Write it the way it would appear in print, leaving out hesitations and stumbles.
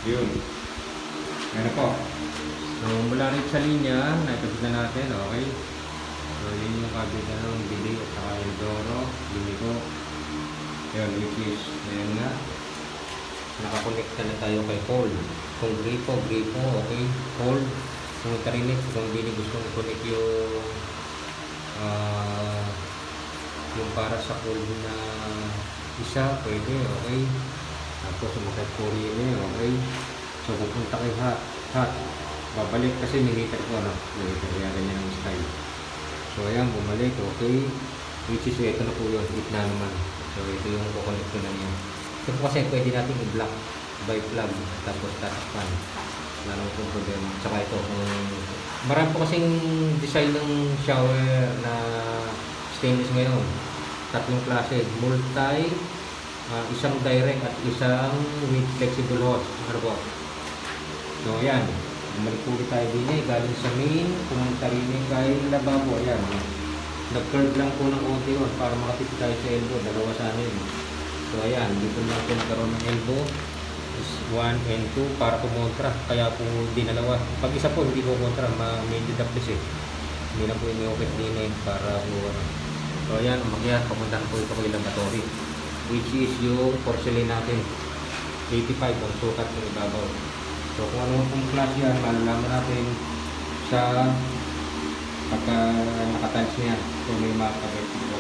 Yun. Ano po? So, mula rin sa linya, naikabit na natin, okay? So, yun yung kabit na nung Bili at saka Eldoro, Bimiko. Yun, which is, ayun nga. Nakakonekta na tayo kay Paul. Kung gripo, okay? Paul, kung tarinig, kung Bili gusto mong connect yung para sa Paul na isa, pwede, okay? Tapos, kay Kuryene, okay? So, pupunta kay Hat. Babalik kasi militer ko, ano? Militer, kaya ganyan ang style. So, ayan, bumalik, okay. Which is, ito na po yun, na naman. So, ito yung kukonect ko na niya. Ito po kasi pwede natin i-block by plug, tapos tatakpan. Wala nang pong problema. Tsaka ito, marami po kasing design ng shower na stainless ngayon. Tatlong klase, multi, isang direct at isang with flexible hose. Ano po? So, ayan. Bumalik po tayo din galing sa main, pumunta rin kay lababo. Ayan. Nag-curve lang po ng konti yun para makatipid tayo sa elbow. Dalawa sana yun. So, ayan. Dito na po nagkaroon ng elbow. Is 1 and 2 para kumontra. Kaya po hindi dalawa. Pag isa po hindi po kontra, ma-main deductis eh. Hindi na po iniopit din para po ano. So, ayan. Umakyat. Pumunta na po ito kay laboratory. Which is yung porcelain natin. 85 ang sukat ng ibabaw. So kung ano pong klase yan, malalaman natin sa pagka nakatiles niya. So may makakabit. So